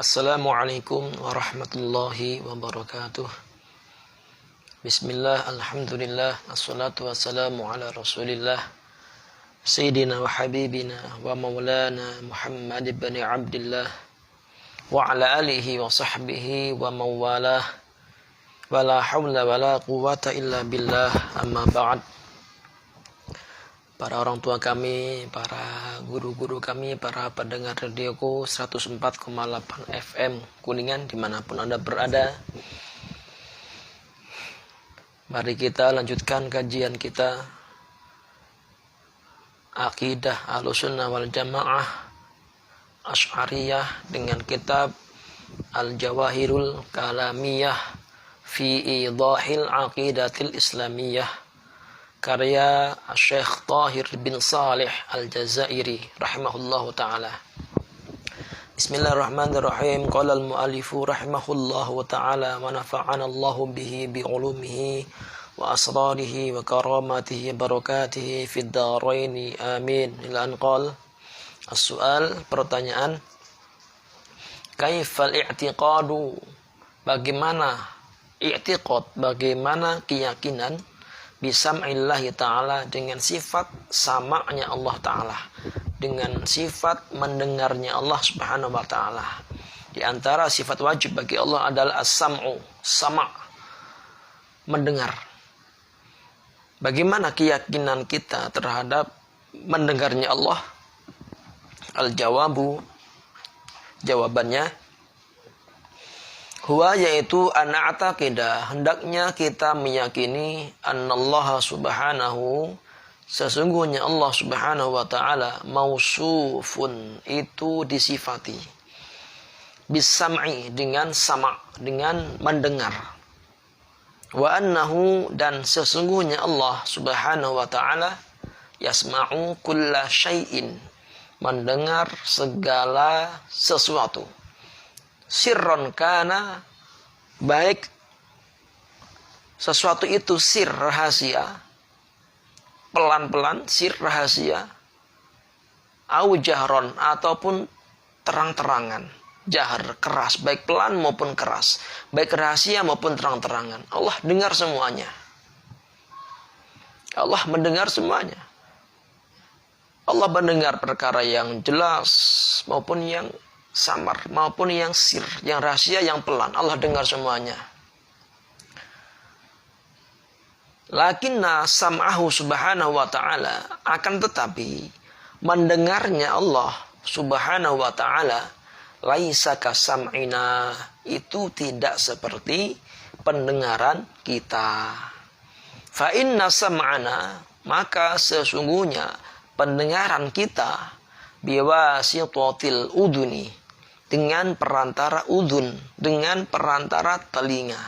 Assalamualaikum warahmatullahi wabarakatuh. Bismillah, alhamdulillah, assalatu wassalamu ala rasulillah Sayyidina wa habibina wa maulana Muhammad ibn Abdillah wa ala alihi wa sahbihi wa mawalah wa la hawla wa la quwata illa billah, amma ba'd. Para orang tua kami, para guru-guru kami, para pendengar radioku 104,8 FM Kuningan dimanapun Anda berada, mari kita lanjutkan kajian kita Aqidah Ahlussunnah wal Jamaah Asy'ariyah dengan kitab Al-Jawahirul Kalamiyah fi Idahil Aqidatil Islamiyah karya Syekh Tahir bin Salih Al-Jazairi rahimahullahu ta'ala. Bismillahirrahmanirrahim. Qala al-mu'allifu rahimahullahu ta'ala wa nafa'ana Allahu bihi bi'ulumihi wa asrarihi wa karamatihi barakatihi fid dharaini amin. Ila an qala as-su'al, pertanyaan, kaifal i'tiqadu, bagaimana i'tiqad, bagaimana keyakinan bisam'illahi ta'ala, dengan sifat sama'nya Allah ta'ala, dengan sifat mendengarnya Allah subhanahu wa ta'ala. Di antara sifat wajib bagi Allah adalah as-sam'u, sama', mendengar. Bagaimana keyakinan kita terhadap mendengarnya Allah? Al-jawabu, jawabannya, huwa, yaitu an'ataqidah, hendaknya kita meyakini annallaha subhanahu, sesungguhnya Allah subhanahu wa ta'ala, mausufun, itu disifati, bisam'i, dengan sama', dengan mendengar, wa annahu, dan sesungguhnya Allah subhanahu wa ta'ala, yasma'u kulla syai'in, mendengar segala sesuatu, sirron kana, baik sesuatu itu sir, rahasia, pelan-pelan, sir, rahasia, au jahron, ataupun terang-terangan, jahar, keras, baik pelan maupun keras, baik rahasia maupun terang-terangan. Allah dengar semuanya. Allah mendengar semuanya. Allah mendengar perkara yang jelas maupun yang samar, maupun yang sir, yang rahasia, yang pelan. Allah dengar semuanya. Lakinna sam'ahu subhanahu wa ta'ala, akan tetapi mendengarnya Allah subhanahu wa ta'ala, laisa kasam'ina, itu tidak seperti pendengaran kita. Fa inna sam'ana, maka sesungguhnya pendengaran kita, biwasitatil uduni, dengan perantara udun, dengan perantara telinga.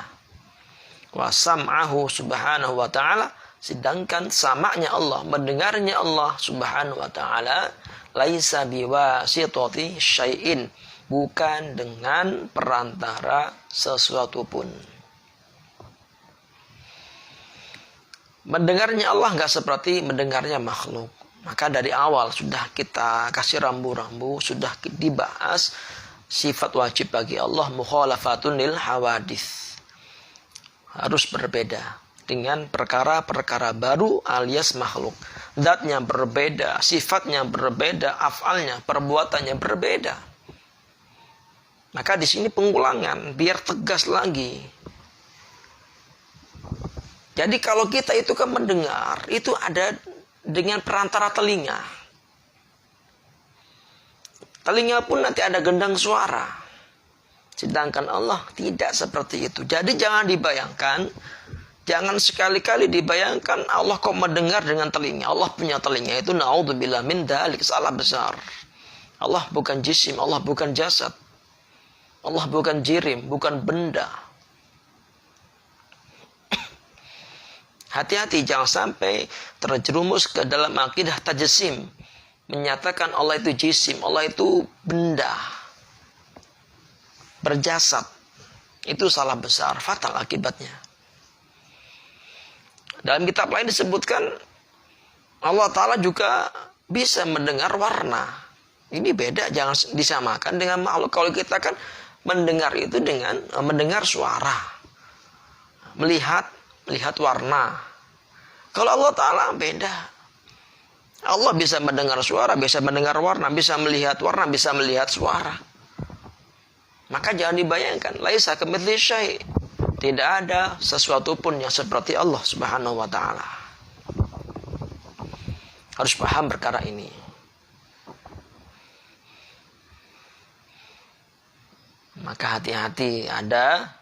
Wa sam'ahu subhanahu wa ta'ala, sedangkan sama'nya Allah, mendengarnya Allah subhanahu wa ta'ala, laisa biwasitati syai'in, bukan dengan perantara sesuatu pun. Mendengarnya Allah enggak seperti mendengarnya makhluk. Maka dari awal sudah kita kasih rambu-rambu, sudah dibahas sifat wajib bagi Allah mukhalafatun lil hawadits, harus berbeda dengan perkara-perkara baru alias makhluk. Zatnya berbeda, sifatnya berbeda, afalnya, perbuatannya berbeda. Maka di sini pengulangan biar tegas lagi. Jadi kalau kita itu kan mendengar, itu ada dengan perantara telinga. Telinga pun nanti ada gendang suara. Sedangkan Allah tidak seperti itu. Jadi jangan dibayangkan, jangan sekali-kali dibayangkan Allah kok mendengar dengan telinga. Allah punya telinga, itu naudzubillah min dzalik, salah besar. Allah bukan jisim, Allah bukan jasad. Allah bukan jirim, bukan benda. Hati-hati jangan sampai terjerumus ke dalam akidah tajsim, menyatakan Allah itu jisim, Allah itu benda, berjasad. Itu salah besar, fatal akibatnya. Dalam kitab lain disebutkan Allah Ta'ala juga bisa mendengar warna. Ini beda, jangan disamakan dengan makhluk. Kalau kita kan mendengar itu dengan mendengar suara, melihat warna. Kalau Allah Ta'ala beda. Allah bisa mendengar suara, bisa mendengar warna, bisa melihat warna, bisa melihat suara. Maka jangan dibayangkan, laisa kamitslihi syai'. Tidak ada sesuatu pun yang seperti Allah Subhanahu wa Ta'ala. Harus paham perkara ini. Maka hati-hati, ada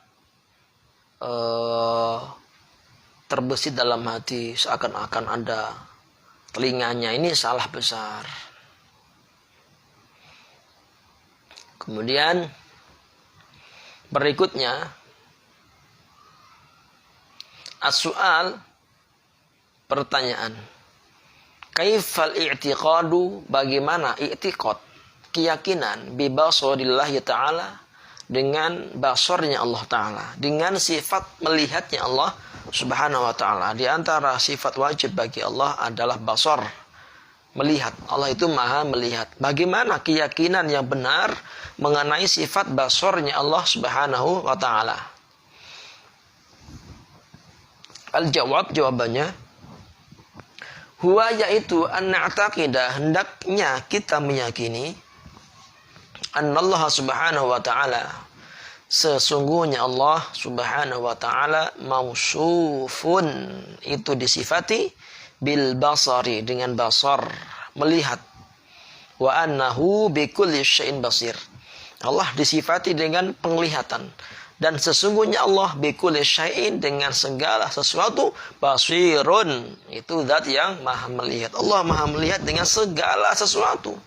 terbesit dalam hati seakan-akan ada telinganya, ini salah besar. Kemudian berikutnya as-su'al, pertanyaan. Kaifal i'tiqadu, bagaimana i'tiqad, keyakinan bi basarillahi ta'ala, dengan basarnya Allah Ta'ala, dengan sifat melihatnya Allah Subhanahu wa Ta'ala. Di antara sifat wajib bagi Allah adalah basar, melihat. Allah itu maha melihat. Bagaimana keyakinan yang benar mengenai sifat basarnya Allah Subhanahu wa Ta'ala? Al-jawab, jawabannya, huwa, yaitu an-na'taqidah, hendaknya kita meyakini, annallaha subhanahu wa ta'ala, sesungguhnya Allah Subhanahu wa Ta'ala mausufun, itu disifati, bil basari, dengan basar, melihat. Wa annahu bikulli syai'in basir, Allah disifati dengan penglihatan, dan sesungguhnya Allah bikulli syai'in, dengan segala sesuatu, basirun, itu zat yang maha melihat. Allah maha melihat dengan segala sesuatu,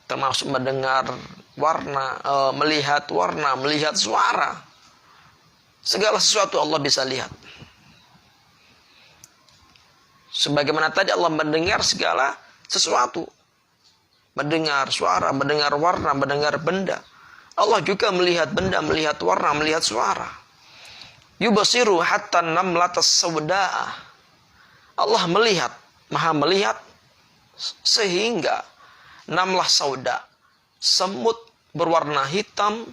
termasuk mendengar warna, melihat warna, melihat suara. Segala sesuatu Allah bisa lihat. Sebagaimana tadi Allah mendengar segala sesuatu, mendengar suara, mendengar warna, mendengar benda. Allah juga melihat benda, melihat warna, melihat suara. Yubasiru hatta namlatas sawda'a, Allah melihat, maha melihat, sehingga namlah sauda, semut berwarna hitam,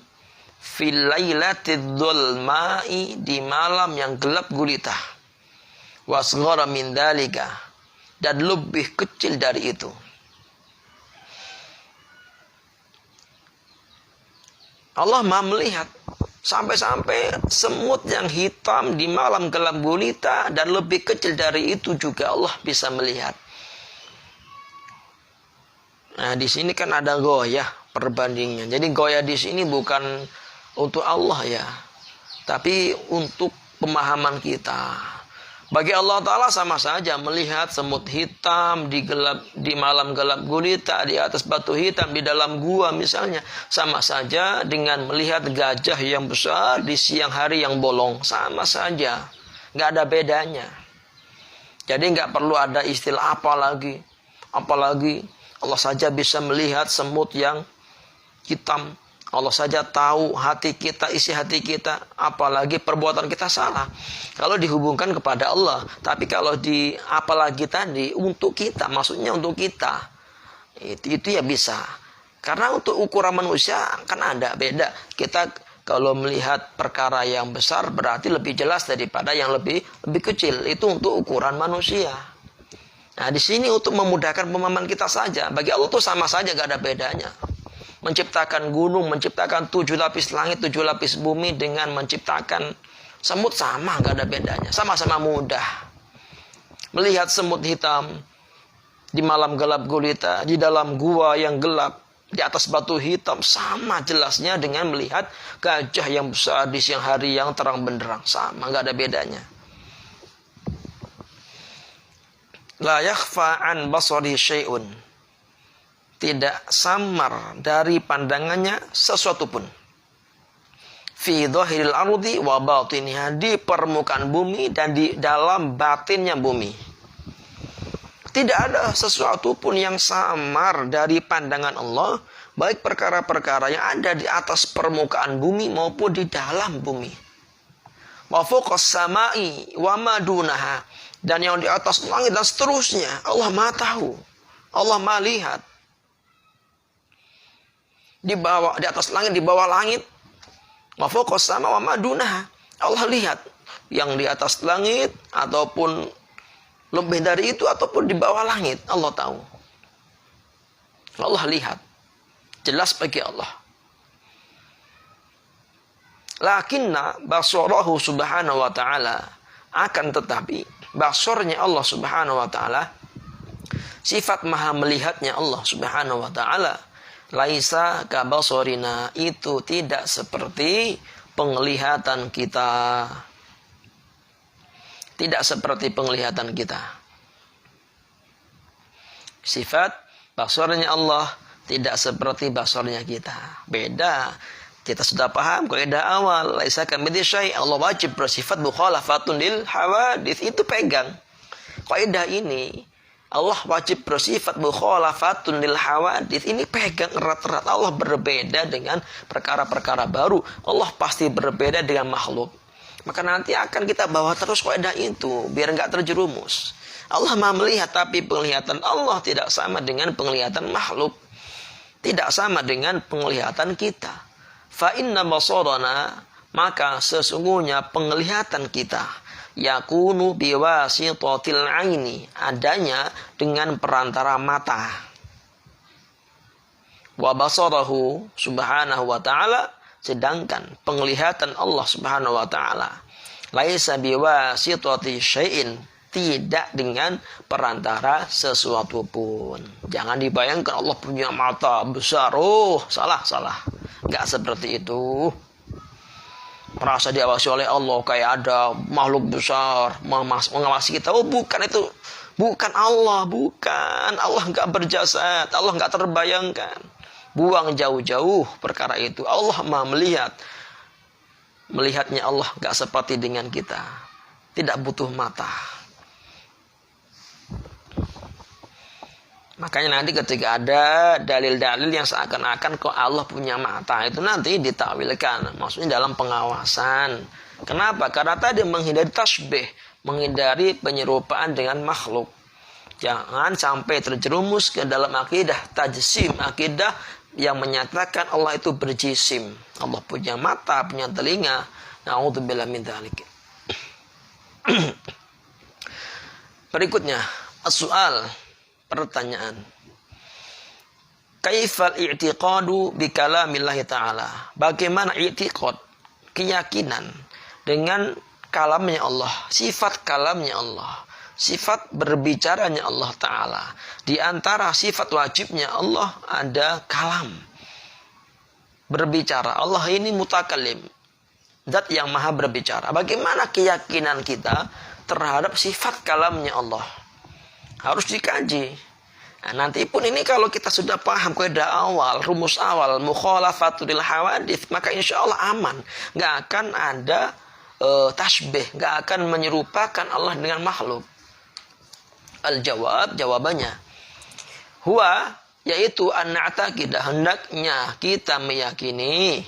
fil lailatid dhulma'i, di malam yang gelap gulita, wasghara min dzalika, dan lebih kecil dari itu. Allah maha melihat sampai-sampai semut yang hitam di malam gelap gulita dan lebih kecil dari itu juga Allah bisa melihat. Nah, di sini kan ada goyah perbandingan. Jadi goyah di sini bukan untuk Allah ya, tapi untuk pemahaman kita. Bagi Allah Ta'ala sama saja melihat semut hitam di malam gelap gulita, di atas batu hitam, di dalam gua misalnya. Sama saja dengan melihat gajah yang besar di siang hari yang bolong. Sama saja. Nggak ada bedanya. Jadi nggak perlu ada istilah apalagi. Allah saja bisa melihat semut yang hitam. Allah saja tahu hati kita, isi hati kita. Apalagi perbuatan kita salah, kalau dihubungkan kepada Allah. Tapi kalau di apalagi tadi untuk kita, maksudnya untuk kita, itu ya bisa. Karena untuk ukuran manusia kan ada beda. Kita kalau melihat perkara yang besar berarti lebih jelas daripada yang lebih kecil. Itu untuk ukuran manusia. Nah, di sini untuk memudahkan pemahaman kita saja. Bagi Allah itu sama saja, gak ada bedanya. Menciptakan gunung, menciptakan 7 lapis langit, 7 lapis bumi, dengan menciptakan semut sama, gak ada bedanya. Sama-sama mudah. Melihat semut hitam di malam gelap gulita, di dalam gua yang gelap, di atas batu hitam, sama jelasnya dengan melihat gajah yang besar di siang hari yang terang benderang. Sama, gak ada bedanya. La yakhfa an basari syai'un, tidak samar dari pandangannya sesuatu pun. Fi dhahiril ardi wa batiniha, di permukaan bumi dan di dalam batinnya bumi. Tidak ada sesuatu pun yang samar dari pandangan Allah, baik perkara-perkara yang ada di atas permukaan bumi maupun di dalam bumi. Wa fawqas samai wa ma dunaha, dan yang di atas langit dan seterusnya. Allah maha tahu, Allah maha lihat. di bawah, di atas langit, di bawah langit. Wa fawqas sama wa ma dunaha. Allah lihat yang di atas langit ataupun lebih dari itu ataupun di bawah langit, Allah tahu. Allah lihat. Jelas bagi Allah. Lakinna basarahu subhanahu wa ta'ala, akan tetapi basornya Allah subhanahu wa ta'ala, sifat maha melihatnya Allah subhanahu wa ta'ala, laisa kabasorina, itu tidak seperti penglihatan kita. Tidak seperti penglihatan kita. Sifat basornya Allah tidak seperti basornya kita. Beda. Kita sudah paham kaidah awal, laisa kamitslihi syai', Allah wajib bersifat mukhalafatun lil hawadits, itu pegang. Kaidah ini, Allah wajib bersifat mukhalafatun lil hawadits, ini pegang erat-erat. Allah berbeda dengan perkara-perkara baru. Allah pasti berbeda dengan makhluk. Maka nanti akan kita bawa terus kaidah itu biar enggak terjerumus. Allah Maha melihat, tapi penglihatan Allah tidak sama dengan penglihatan makhluk. Tidak sama dengan penglihatan kita. Fa inna basarana, maka sesungguhnya penglihatan kita, yakunu biwasitatil aini, adanya dengan perantara mata. Wa basarahu subhanahu wa ta'ala, sedangkan penglihatan Allah subhanahu wa ta'ala, laisa biwasitati syai'in, tidak dengan perantara sesuatu pun. Jangan dibayangkan Allah punya mata besar. Oh, salah. Enggak seperti itu. Merasa diawasi oleh Allah kayak ada makhluk besar mengawasi kita. Oh, bukan itu. Bukan Allah, bukan. Allah enggak berjasad, Allah enggak terbayangkan. Buang jauh-jauh perkara itu. Allah Maha melihat. Melihatnya Allah enggak seperti dengan kita. Tidak butuh mata. Makanya nanti ketika ada dalil-dalil yang seakan-akan kok Allah punya mata, itu nanti ditakwilkan. Maksudnya dalam pengawasan. Kenapa? Karena tadi menghindari tasbih, menghindari penyerupaan dengan makhluk. Jangan sampai terjerumus ke dalam akidah tajsim, akidah yang menyatakan Allah itu berjisim. Allah punya mata, punya telinga. Na'udzubillah min dzalik. Berikutnya, as-su'al, pertanyaan. Kaifal i'tiqadu bi kalamillahi ta'ala? Bagaimana i'tiqad, keyakinan dengan kalamnya Allah, sifat kalamnya Allah, sifat berbicaranya Allah Ta'ala. Di antara sifat wajibnya Allah ada kalam, berbicara. Allah ini mutakallim, zat yang maha berbicara. Bagaimana keyakinan kita terhadap sifat kalamnya Allah? Harus dikaji. Nah, nanti pun ini kalau kita sudah paham kaidah awal, rumus awal, mukhalafatul hawadits, maka insya Allah aman. Nggak akan ada tasbih, nggak akan menyerupakan Allah dengan makhluk. Al-jawab, jawabannya. Huwa, yaitu an-na'taqidah, hendaknya kita meyakini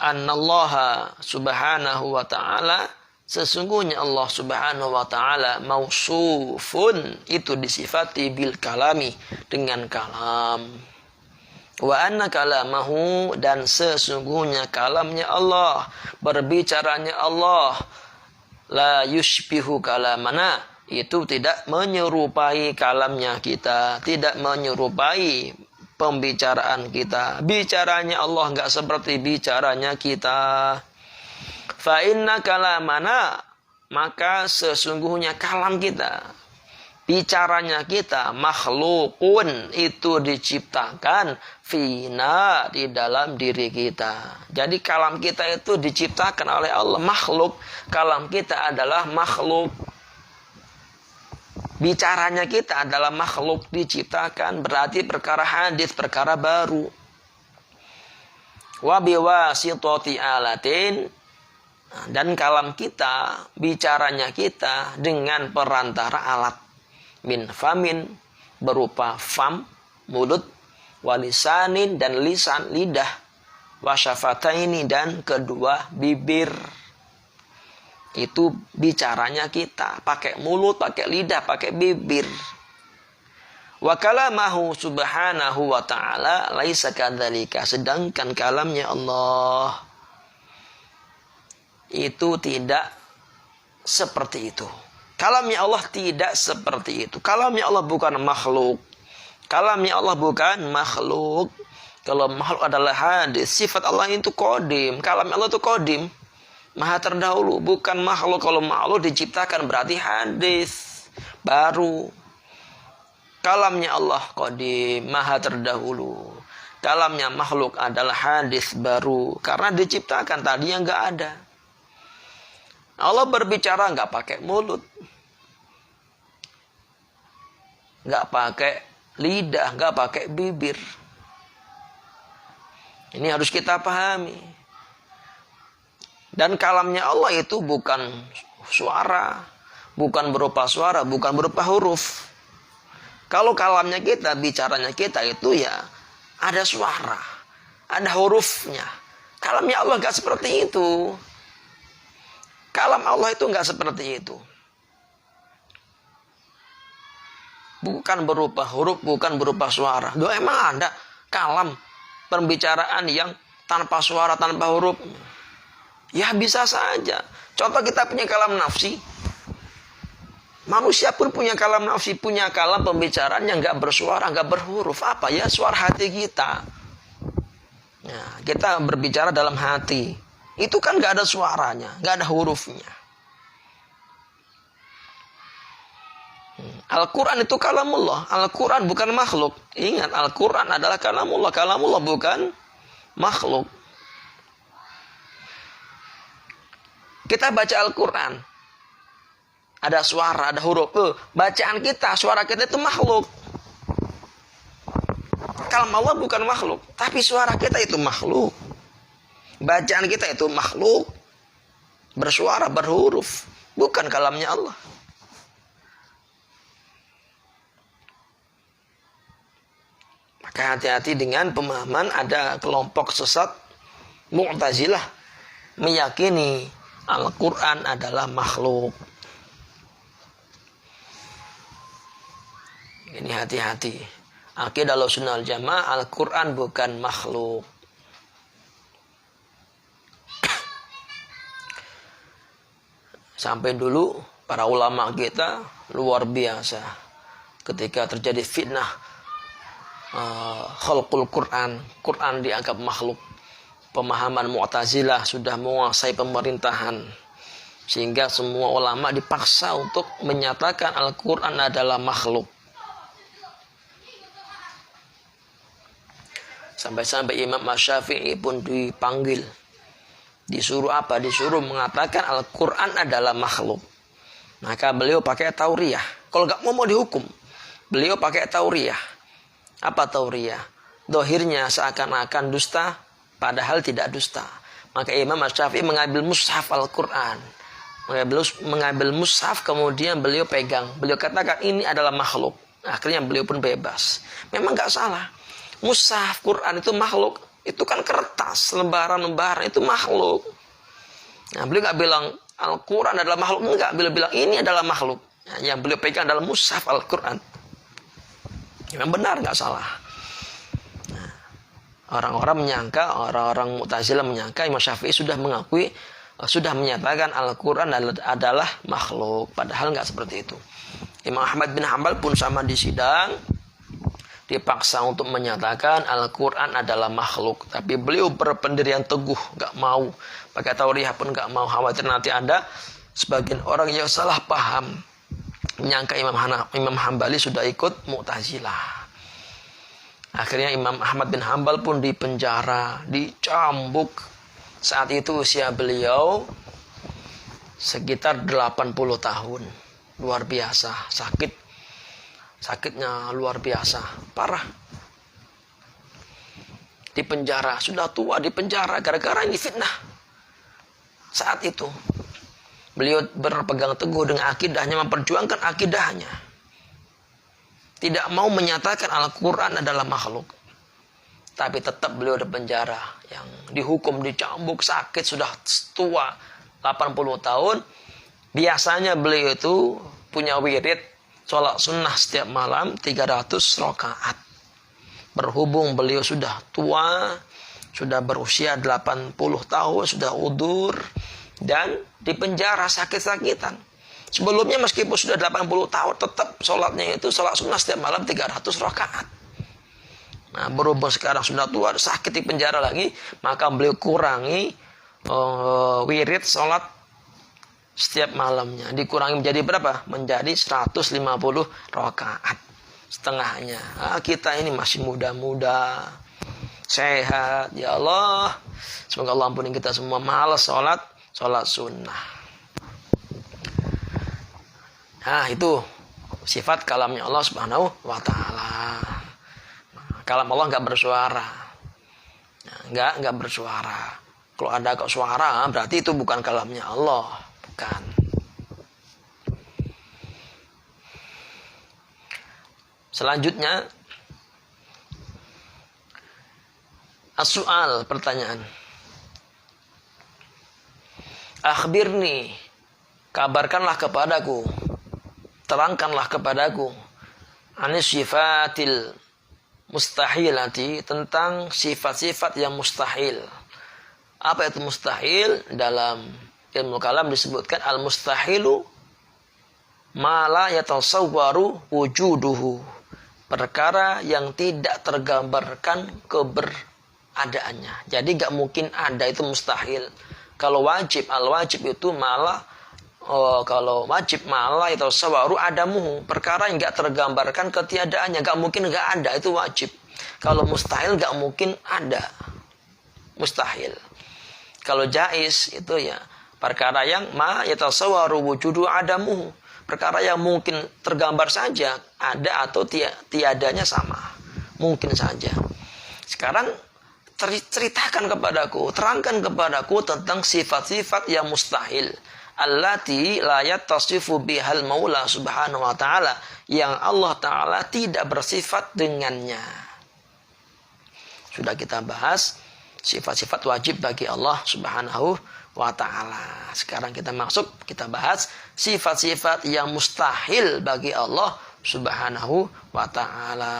annallaha subhanahu wa ta'ala, sesungguhnya Allah subhanahu wa ta'ala mausufun, itu disifati bil kalami, dengan kalam. Wa anna kalamahu, dan sesungguhnya kalamnya Allah, berbicaranya Allah, la yushbihu kalamana, itu tidak menyerupai kalamnya kita, tidak menyerupai pembicaraan kita. Bicaranya Allah enggak seperti bicaranya kita. Fa inna kalamana, maka sesungguhnya kalam kita, bicaranya kita, makhlukun, itu diciptakan, fina, di dalam diri kita. Jadi kalam kita itu diciptakan oleh Allah, makhluk. Kalam kita adalah makhluk. Bicaranya kita adalah makhluk, diciptakan, berarti perkara hadis, perkara baru. Wa biwasitati alatin, dan kalam kita, bicaranya kita dengan perantara alat. Min famin, berupa fam, mulut, walisanin, dan lisan, lidah, wasyafataini, dan kedua bibir. Itu bicaranya kita, pakai mulut, pakai lidah, pakai bibir. Wa kalamahu subhanahu wa ta'ala laisa kadzalika. Sedangkan kalamnya Allah itu tidak seperti itu. Kalamnya Allah tidak seperti itu. Kalamnya Allah bukan makhluk. Kalamnya Allah bukan makhluk. Kalau makhluk adalah hadis. Sifat Allah itu qadim. Kalamnya Allah itu qadim. Maha terdahulu. Bukan makhluk. Kalau makhluk diciptakan berarti hadis. Baru. Kalamnya Allah qadim, maha terdahulu. Kalamnya makhluk adalah hadis baru. Karena diciptakan, tadinya nggak ada. Allah berbicara nggak pakai mulut. Nggak pakai lidah, nggak pakai bibir. Ini harus kita pahami. Dan kalamnya Allah itu bukan suara. Bukan berupa suara, bukan berupa huruf. Kalau kalamnya kita, bicaranya kita itu ya ada suara, ada hurufnya. Kalamnya Allah gak seperti itu. Kalam Allah itu gak seperti itu. Bukan berupa huruf, bukan berupa suara. Duh, emang ada kalam pembicaraan yang tanpa suara, tanpa huruf? Ya bisa saja. Contoh kita punya kalam nafsi. Manusia pun punya kalam nafsi, punya kalam pembicaraan yang gak bersuara, gak berhuruf. Apa ya? Suara hati kita. Nah, kita berbicara dalam hati. Itu kan gak ada suaranya, gak ada hurufnya. Al-Quran itu kalamullah. Al-Quran bukan makhluk. Ingat, Al-Quran adalah kalamullah. Kalamullah bukan makhluk. Kita baca Al-Quran. Ada suara, ada huruf. Bacaan kita, suara kita itu makhluk. Kalam Allah bukan makhluk. Tapi suara kita itu makhluk. Bacaan kita itu makhluk. Bersuara, berhuruf. Bukan kalamnya Allah. Maka hati-hati dengan pemahaman ada kelompok sesat Mu'tazilah meyakini Al-Quran adalah makhluk. Ini hati-hati. Akidah Ahlussunnah wal Jamaah, Al-Quran bukan makhluk. Sampai dulu para ulama kita luar biasa. Ketika terjadi fitnah khalqul Quran, Quran dianggap makhluk. Pemahaman Mu'tazilah sudah menguasai pemerintahan. Sehingga semua ulama dipaksa untuk menyatakan Al-Quran adalah makhluk. Sampai-sampai Imam Syafi'i pun dipanggil. Disuruh apa? Disuruh mengatakan Al-Quran adalah makhluk. Maka beliau pakai tauriyah. Kalau nggak mau dihukum, beliau pakai tauriyah. Apa tauriyah? Dohirnya seakan-akan dusta, padahal tidak dusta. Maka Imam Syafi'i mengambil mushaf Al-Quran. Mengambil mushaf, kemudian beliau pegang. Beliau katakan ini adalah makhluk. Akhirnya beliau pun bebas. Memang nggak salah. Mushaf Quran itu makhluk. Itu kan kertas, lembaran-lembaran itu makhluk. Nah, beliau nggak bilang Al-Quran adalah makhluk. Enggak, beliau bilang ini adalah makhluk. Nah, yang beliau pegang adalah mushaf Al-Quran. Memang benar, nggak salah. Nah, orang-orang Mu'tazilah menyangka Imam Syafi'i sudah mengakui, sudah menyatakan Al-Quran adalah makhluk. Padahal nggak seperti itu. Imam Ahmad bin Hanbal pun sama di sidang. Dipaksa untuk menyatakan Al-Quran adalah makhluk. Tapi beliau berpendirian teguh. Gak mau. Pakai tauriyah pun gak mau. Khawatir nanti ada sebagian orang yang salah paham. Menyangka Imam Hambali sudah ikut Mu'tazilah. Akhirnya Imam Ahmad bin Hanbal pun dipenjara. Dicambuk. Saat itu usia beliau sekitar 80 tahun. Luar biasa. Sakitnya luar biasa, parah. Di penjara, sudah tua di penjara gara-gara ini fitnah. Saat itu beliau berpegang teguh dengan akidahnya, memperjuangkan akidahnya. Tidak mau menyatakan Al-Quran adalah makhluk. Tapi tetap beliau di penjara, yang dihukum, dicambuk, sakit, sudah tua 80 tahun. Biasanya beliau itu punya wirid. sholat sunnah setiap malam 300 rakaat. Berhubung beliau sudah tua, sudah berusia 80 tahun, sudah udur, dan di penjara sakit-sakitan. Sebelumnya meskipun sudah 80 tahun, tetap sholatnya itu sholat sunnah setiap malam 300 rakaat. Nah, berhubung sekarang sudah tua, sakit di penjara lagi, maka beliau kurangi wirid sholat setiap malamnya. Dikurangi menjadi berapa? Menjadi 150 rakaat. Setengahnya. Nah, kita ini masih muda-muda, sehat. Ya Allah, semoga Allah ampuni kita semua malas sholat sunnah. Nah, itu sifat kalamnya Allah Subhanahu wa Ta'ala. Kalam Allah nggak bersuara. Nggak bersuara. Kalau ada kok suara, berarti itu bukan kalamnya Allah. Bukan. Selanjutnya, as-su'al, pertanyaan. Akhbirni, kabarkanlah kepadaku, terangkanlah kepadaku, anis sifatil mustahilati, tentang sifat-sifat yang mustahil. Apa itu mustahil? Dalam ilmu kalam disebutkan al-mustahilu ma la yatasawwaru wujuduhu, perkara yang tidak tergambarkan keberadaannya. Jadi gak mungkin ada, itu mustahil. Kalau wajib, al-wajib itu malah kalau wajib malah yatasawwaru adamuhu, perkara yang gak tergambarkan ketiadaannya, gak mungkin gak ada, itu wajib. Kalau mustahil gak mungkin ada, mustahil. Kalau jais itu ya perkara yang ma yatasawwaru wujudu adamuhu, perkara yang mungkin tergambar saja, ada atau tiadanya sama, mungkin saja. Sekarang ceritakan kepadaku, terangkan kepadaku tentang sifat-sifat yang mustahil, allati la yattasifu bihal maula subhanahu wa ta'ala, yang Allah ta'ala tidak bersifat dengannya. Sudah kita bahas sifat-sifat wajib bagi Allah Subhanahu wa Ta'ala. Sekarang kita bahas sifat-sifat yang mustahil bagi Allah Subhanahu wa Ta'ala.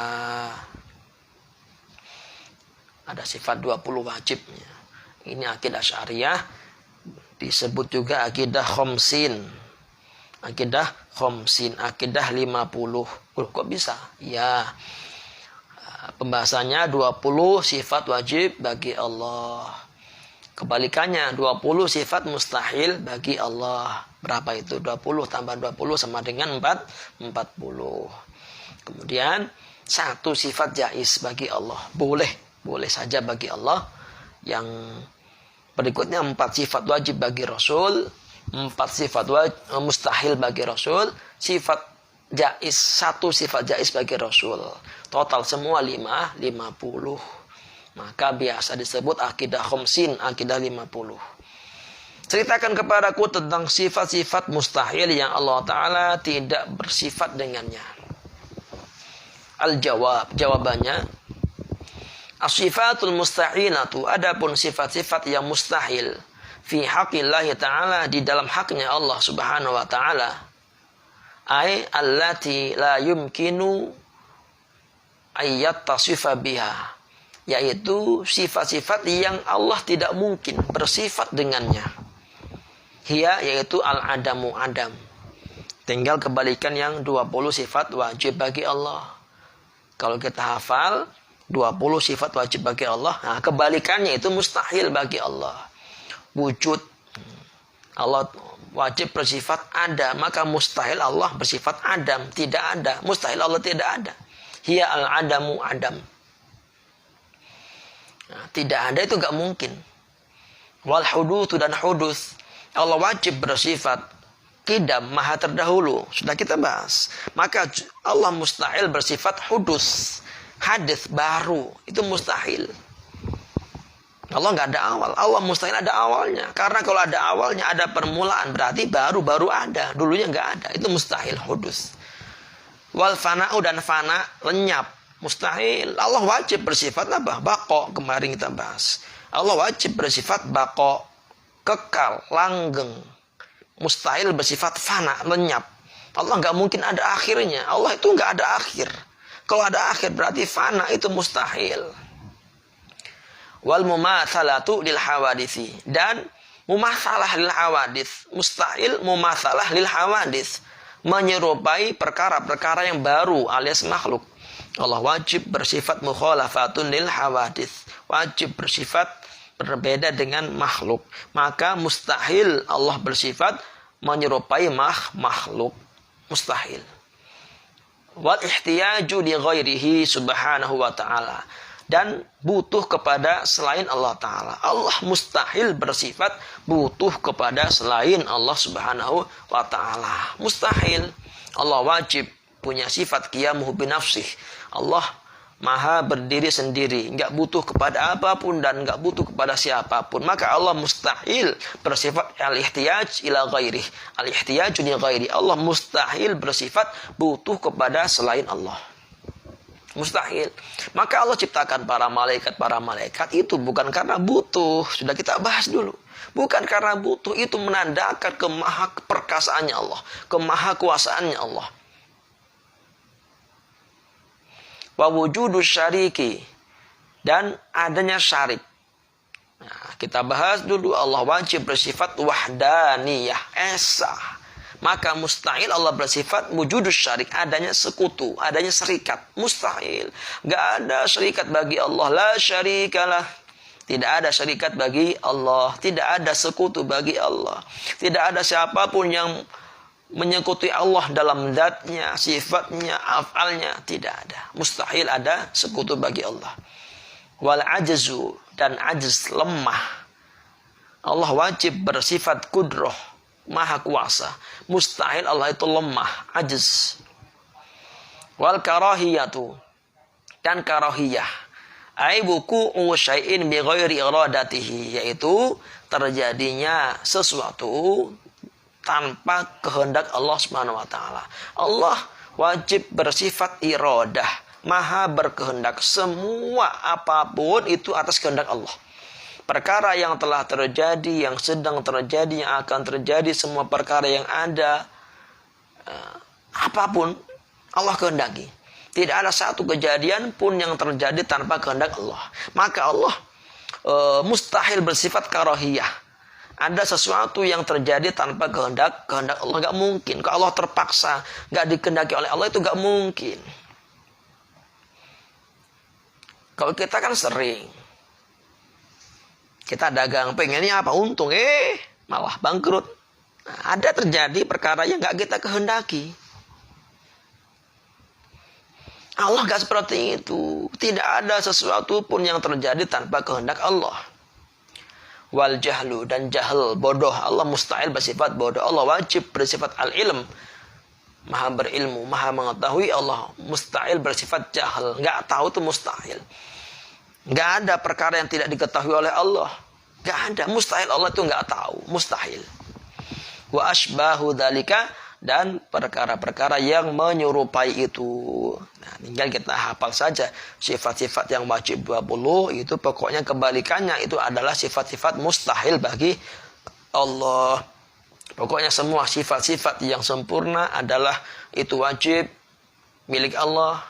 Ada sifat 20 wajibnya. Ini akidah Syariah, disebut juga akidah khamsin. Akidah khamsin, akidah 50. Kok bisa? Ya. Pembahasannya 20 sifat wajib bagi Allah. Kebalikannya 20 sifat mustahil bagi Allah. Berapa itu? 20 tambah 20 sama dengan 40. Kemudian satu sifat jais bagi Allah. Boleh saja bagi Allah. Yang berikutnya 4 sifat wajib bagi Rasul. 4 sifat mustahil bagi Rasul. Satu sifat jais bagi Rasul. Total semua 50. Maka biasa disebut akidah khamsin, akidah 50. Ceritakan kepadaku tentang sifat-sifat mustahil yang Allah Ta'ala tidak bersifat dengannya. Al-jawab, jawabannya, as-sifatul mustahilatu, adapun sifat-sifat yang mustahil fi haqqillahi ta'ala, di dalam haknya Allah Subhanahu wa Ta'ala, ay allati la yumkinu ayyattasifa biha, yaitu sifat-sifat yang Allah tidak mungkin bersifat dengannya. Hiya, yaitu al-adamu, adam. Tinggal kebalikan yang 20 sifat wajib bagi Allah. Kalau kita hafal 20 sifat wajib bagi Allah, nah kebalikannya itu mustahil bagi Allah. Wujud, Allah wajib bersifat ada, maka mustahil Allah bersifat adam, tidak ada. Mustahil Allah tidak ada. Hiya al-adamu, adam. Nah, tidak ada itu gak mungkin. Wal hudutsu, dan hudus, Allah wajib bersifat qidam, maha terdahulu. Sudah kita bahas. Maka Allah mustahil bersifat hudus, hadits, baru. Itu mustahil. Allah nggak ada awal. Allah mustahil ada awalnya. Karena kalau ada awalnya, ada permulaan, berarti baru ada. Dulunya nggak ada. Itu mustahil, hudus. Wal fana'u, dan fana, lenyap, mustahil. Allah wajib bersifat apa? Baqo, kemarin kita bahas. Allah wajib bersifat baqo, kekal, langgeng. Mustahil bersifat fana, lenyap. Allah nggak mungkin ada akhirnya. Allah itu nggak ada akhir. Kalau ada akhir berarti fana, itu mustahil. Wal mumatsalatu lil hawaditsi, dan mumatsalah lil hawadits, mustahil mumatsalah lil hawadits, menyerupai perkara-perkara yang baru alias makhluk. Allah wajib bersifat mukhalafatun lil hawadits, wajib bersifat berbeda dengan makhluk. Maka mustahil Allah bersifat menyerupai makhluk, mustahil. Wal ihtiyaju li ghairihi subhanahu wa ta'ala, dan butuh kepada selain Allah Ta'ala. Allah mustahil bersifat butuh kepada selain Allah Subhanahu wa Ta'ala. Mustahil. Allah wajib punya sifat qiyamuhu binafsih. Allah maha berdiri sendiri, nggak butuh kepada apapun dan nggak butuh kepada siapapun. Maka Allah mustahil bersifat al-ihtiyaj ila ghairih, al-ihtiyaj li ghairi. Allah mustahil bersifat butuh kepada selain Allah. Mustahil. Maka Allah ciptakan para malaikat itu bukan karena butuh. Sudah kita bahas dulu. Bukan karena butuh, itu menandakan kemaha perkasaannya Allah, kemaha kuasaannya Allah. Wa wujudus syariki, dan adanya syarik. Nah, kita bahas dulu, Allah wajib bersifat wahdaniyah, esa. Maka mustahil Allah bersifat wujudus syarik, adanya sekutu, adanya serikat. Mustahil. Gak ada serikat bagi Allah. La syarikalah. Tidak ada syarikat bagi Allah. Tidak ada sekutu bagi Allah. Tidak ada siapapun yang menyekuti Allah dalam zatnya, sifatnya, afalnya. Tidak ada. Mustahil ada sekutu bagi Allah. Wal ajzu, dan ajz, lemah. Allah wajib bersifat kudroh, maha kuasa. Mustahil Allah itu lemah, ajiz. Wal karahiyatu, dan karahiyah, aibuku syai'in bi ghairi iradatihi, yaitu terjadinya sesuatu tanpa kehendak Allah Subhanahu wa taala. Allah wajib bersifat iradah, maha berkehendak. Semua apapun itu atas kehendak Allah. Perkara yang telah terjadi, yang sedang terjadi, yang akan terjadi, semua perkara yang ada, apapun Allah kehendaki. Tidak ada satu kejadian pun yang terjadi tanpa kehendak Allah. Maka Allah mustahil bersifat karahiyah. Ada sesuatu yang terjadi tanpa kehendak Allah, nggak mungkin. Kalau Allah terpaksa, nggak dikehendaki oleh Allah, itu nggak mungkin. Kalau kita kan sering, kita dagang, pengennya apa? Untung, malah bangkrut. Nah, ada terjadi perkara yang nggak kita kehendaki. Allah nggak seperti itu. Tidak ada sesuatu pun yang terjadi tanpa kehendak Allah. Wal jahlu, dan jahil, bodoh. Allah mustahil bersifat bodoh. Allah wajib bersifat al-ilm, maha berilmu, maha mengetahui. Allah mustahil bersifat jahil, nggak tahu, itu mustahil. Nggak ada perkara yang tidak diketahui oleh Allah. Nggak ada. Mustahil Allah itu nggak tahu. Mustahil. Wa asbahu dzalika, dan perkara-perkara yang menyerupai itu. Nah, tinggal kita hafal saja sifat-sifat yang wajib 20 itu, pokoknya kebalikannya itu adalah sifat-sifat mustahil bagi Allah. Pokoknya semua sifat-sifat yang sempurna adalah itu wajib milik Allah,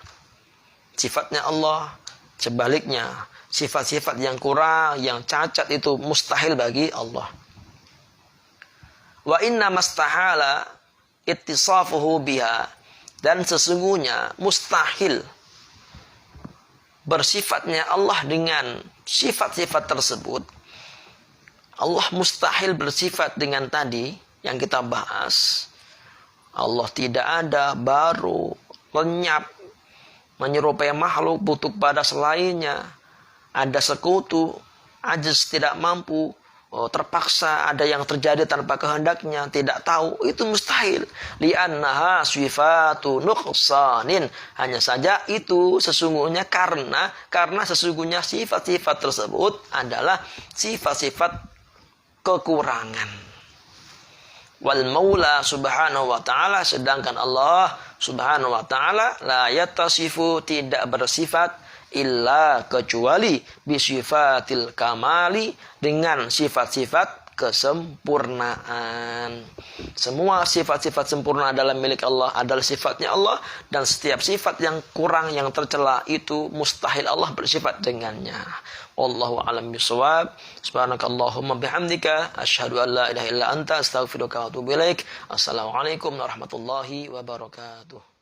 sifatnya Allah. Sebaliknya, sifat-sifat yang kurang, yang cacat itu mustahil bagi Allah. Wa inna mastahala ittisafuhu biha, dan sesungguhnya mustahil bersifatnya Allah dengan sifat-sifat tersebut. Allah mustahil bersifat dengan tadi yang kita bahas. Allah tidak ada, baru, lenyap, menyerupai makhluk, butuh pada selainnya, ada sekutu, ajiz, tidak mampu, terpaksa, ada yang terjadi tanpa kehendaknya, tidak tahu, itu mustahil. Li'annaha sifatu nuqsanin, hanya saja itu sesungguhnya karena sesungguhnya sifat-sifat tersebut adalah sifat-sifat kekurangan. Wal maula subhanahu wa ta'ala, sedangkan Allah subhanahu wa ta'ala la yattasifu, tidak bersifat illa kecuali bisifatil kamali, dengan sifat-sifat kesempurnaan. Semua sifat-sifat sempurna adalah milik Allah, adalah sifatnya Allah, dan setiap sifat yang kurang, yang tercela itu mustahil Allah bersifat dengannya. Wallahu a'lam bishawab. Subhanakallahumma bihamdika asyhadu an la ilaha illa anta astaghfiruka wa atubu ilaik. Assalamualaikum warahmatullahi wabarakatuh.